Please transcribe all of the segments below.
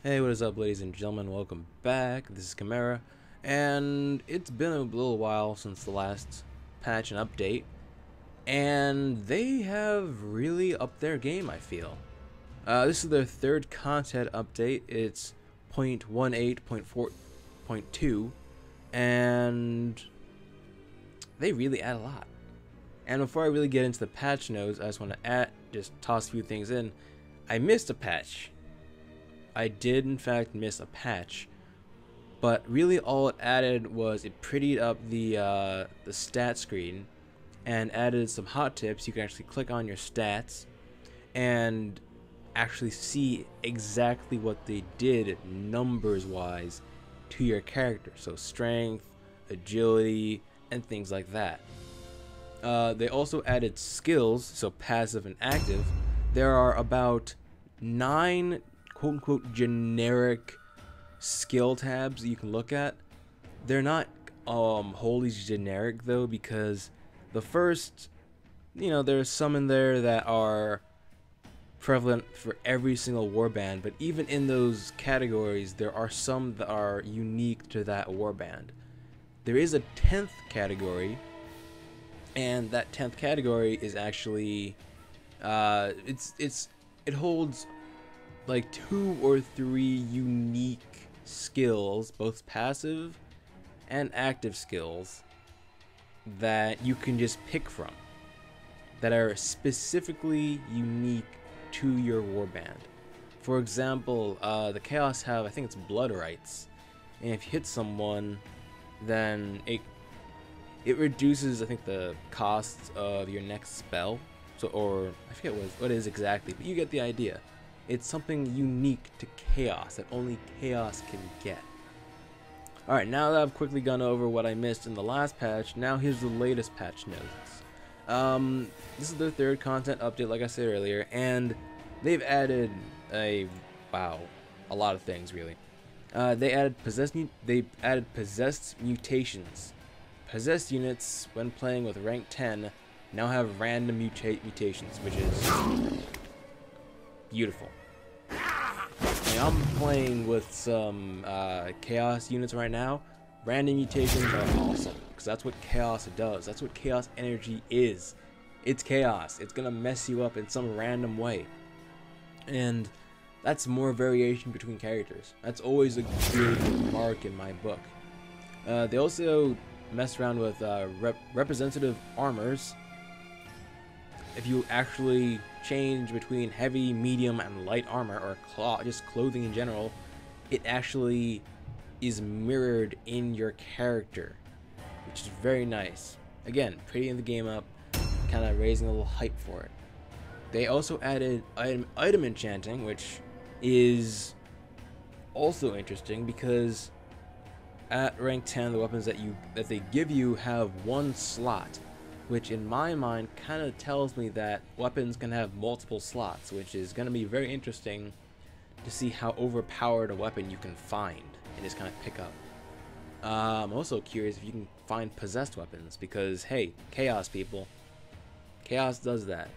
Hey, what is up, ladies and gentlemen? Welcome back. This is Chimera, and it's been a little while since the last patch and update, and they have really upped their game, I feel. This is their third content update. It's 0.18.4.2, and they really add a lot. And before I really get into the patch notes, I just want to just toss a few things in. I missed a patch. I did in fact miss a patch, but really all it added was it prettied up the stat screen and added some hot tips. You can actually click on your stats and actually see exactly what they did numbers wise to your character, so strength, agility, and things like that. They also added skills, so passive and active. There are about 9 quote-unquote generic skill tabs that you can look at. They're not wholly generic though, because the first, there's some in there that are prevalent for every single warband, but even in those categories there are some that are unique to that warband. There is a 10th category, and that 10th category is actually it holds like 2 or 3 unique skills, both passive and active skills, that you can just pick from, that are specifically unique to your warband. For example, the Chaos have, I think it's Blood Rights, and if you hit someone, then it reduces, I think, the cost of your next spell. So, or I forget what it is exactly, but you get the idea. It's something unique to Chaos that only Chaos can get. Alright, now that I've quickly gone over what I missed in the last patch, now here's the latest patch notes. This is their third content update, like I said earlier, and they've added a lot of things really. They added possessed mutations. Possessed units, when playing with rank 10, now have random mutations, which is beautiful. I mean, I'm playing with some Chaos units right now. Random mutations are awesome, because that's what Chaos does. That's what Chaos energy is. It's Chaos. It's gonna mess you up in some random way. And that's more variation between characters. That's always a good mark in my book. They also mess around with representative armors. If you actually change between heavy, medium, and light armor, or just clothing in general, it actually is mirrored in your character, which is very nice. Again, prettying the game up, kind of raising a little hype for it. They also added item enchanting, which is also interesting because at rank 10, the weapons that they give you have 1 slot, which in my mind kind of tells me that weapons can have multiple slots, which is going to be very interesting to see how overpowered a weapon you can find and just kind of pick up. I'm also curious if you can find possessed weapons, because hey, Chaos people, Chaos does that.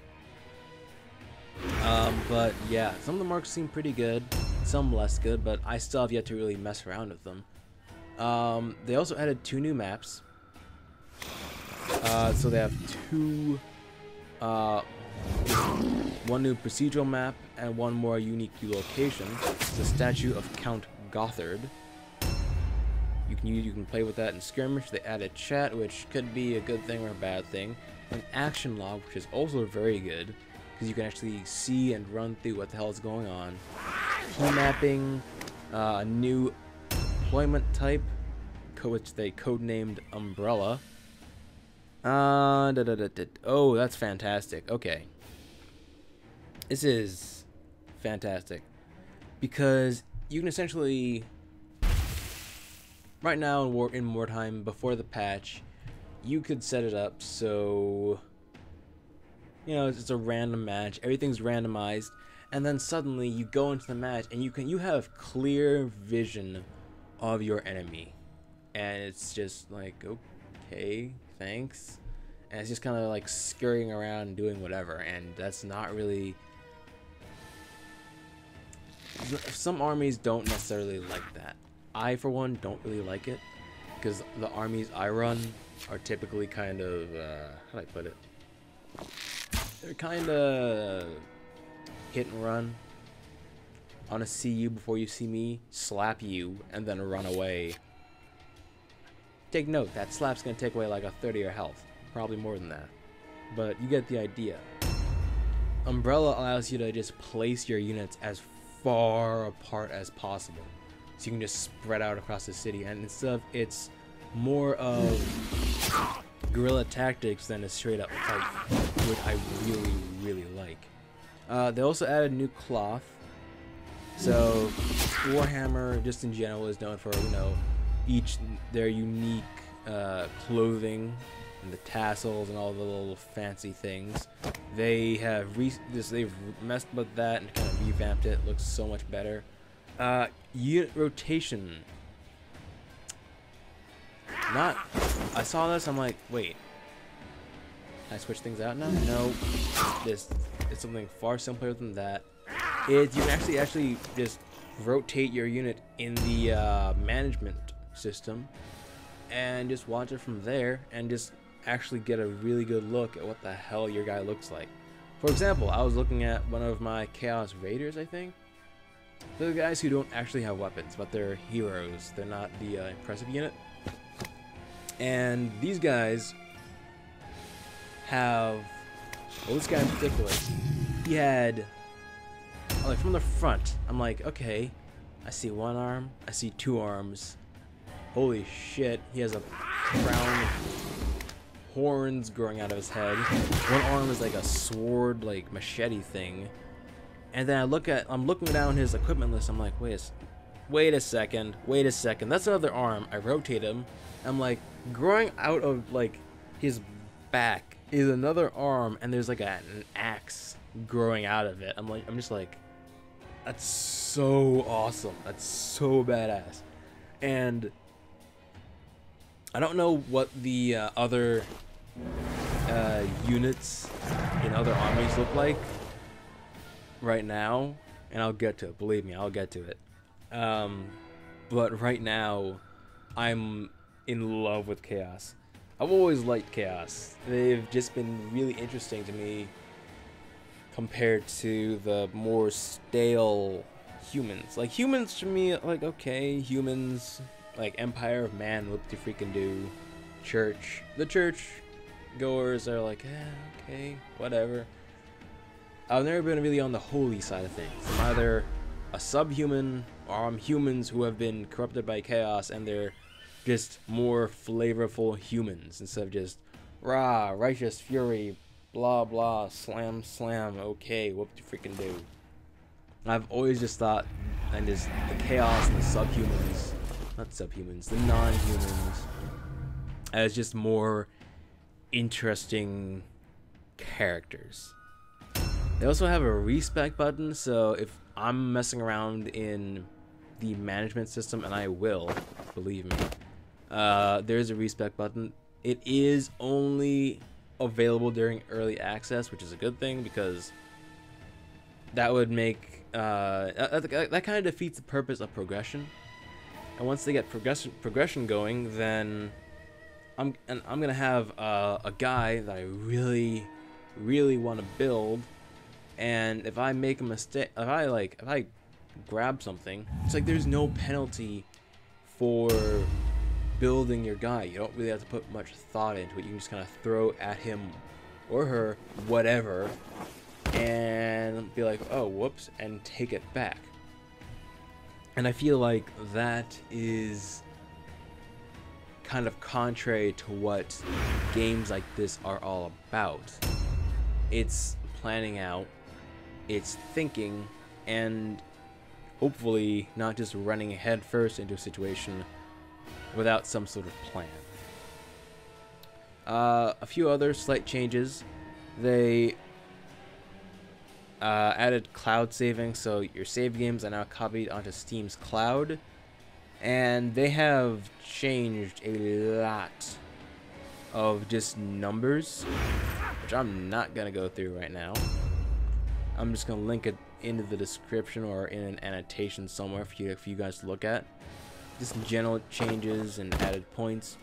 But yeah, some of the marks seem pretty good, some less good, but I still have yet to really mess around with them. They also added 2 new maps. So they have 2, one new procedural map and 1 more unique location. The statue of Count Gothard. You can play with that in skirmish. They added chat, which could be a good thing or a bad thing. An action log, which is also very good, because you can actually see and run through what the hell is going on. Key mapping, a new deployment type, which they codenamed Umbrella. Oh, that's fantastic. Okay. This is fantastic, because you can essentially, right now in Mordheim, before the patch, you could set it up so, it's a random match, everything's randomized, and then suddenly you go into the match and you have clear vision of your enemy, and it's just like, okay, thanks. And it's just kind of like scurrying around and doing whatever, and that's not really some armies don't necessarily like that. I, for one, don't really like it because the armies I run are typically kind of how do I put it? They're kind of hit and run. I want to see you before you see me, slap you, and then run away. Take note, that slap's going to take away like a 30 of your health. Probably more than that. But you get the idea. Umbrella allows you to just place your units as far apart as possible. So you can just spread out across the city. And instead of, it's more of guerrilla tactics than a straight up fight, which I really, really like. They also added new cloth. So Warhammer, just in general, is known for, you know, their unique clothing and the tassels and all the little fancy things. They have they've messed with that and kind of revamped it. It looks so much better. Unit rotation. I saw this. I'm like, wait. Can I switch things out now? No. It's something far simpler than that. You can actually just rotate your unit in the management system and just watch it from there and just actually get a really good look at what the hell your guy looks like. For example, I was looking at one of my Chaos Raiders, I think. They're the guys who don't actually have weapons, but they're heroes. They're not the impressive unit. And these guys have, well, this guy in particular, he had, like, from the front, I'm like, okay, I see one arm, I see two arms. Holy shit, he has a crown of horns growing out of his head. One arm is like a sword, like machete thing. And then I'm looking down his equipment list, I'm like, wait a second, that's another arm. I rotate him, I'm like, growing out of like his back is another arm, and there's like an axe growing out of it. I'm just like, that's so awesome. That's so badass. And I don't know what the other units in other armies look like right now, and I'll get to it. Believe me, I'll get to it. But right now, I'm in love with Chaos. I've always liked Chaos. They've just been really interesting to me compared to the more stale humans. Like, humans to me, like, okay, humans, like Empire of Man, what do you freaking do? Church. The church goers are like, okay, whatever. I've never been really on the holy side of things. I'm either a subhuman or I'm humans who have been corrupted by chaos and they're just more flavorful humans instead of just rah, righteous fury, blah blah, slam slam, okay, what do you freaking do? I've always just thought, and just the chaos and the subhumans, not subhumans, the non-humans, as just more interesting characters. They also have a respec button, so if I'm messing around in the management system, and I will, believe me, there's a respec button. It is only available during early access, which is a good thing, because that would make that kind of defeats the purpose of progression. And once they get progression going, then I'm gonna have a guy that I really want to build. And if I make a mistake, if I grab something, it's like there's no penalty for building your guy. You don't really have to put much thought into it. You can just kind of throw at him or her whatever and be like, oh, whoops, and take it back. And I feel like that is kind of contrary to what games like this are all about. It's planning out, it's thinking, and hopefully not just running head first into a situation without some sort of plan. A few other slight changes. They added cloud saving, so your save games are now copied onto Steam's cloud, and they have changed a lot of just numbers, which I'm not gonna go through right now. I'm just gonna link it into the description or in an annotation somewhere for you guys to look at. Just general changes and added points.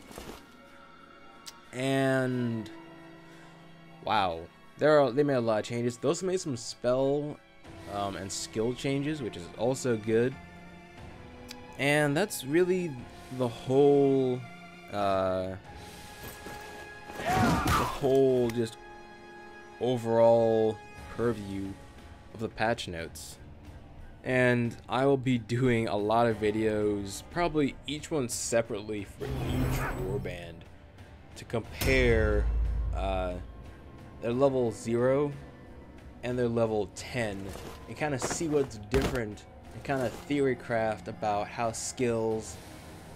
And wow, they made a lot of changes. They also made some spell and skill changes, which is also good. And that's really the whole just overall purview of the patch notes. And I will be doing a lot of videos, probably each one separately for each warband, to compare their level 0 and their level 10 and kind of see what's different and kind of theory craft about how skills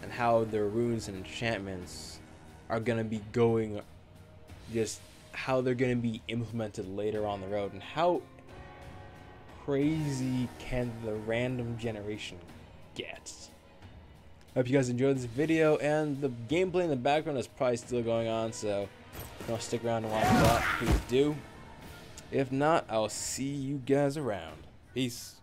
and how their runes and enchantments are going to be going, just how they're going to be implemented later on the road, and how crazy can the random generation get. I hope you guys enjoyed this video, and the gameplay in the background is probably still going on, so if you want to stick around and watch that, please do. If not, I'll see you guys around. Peace.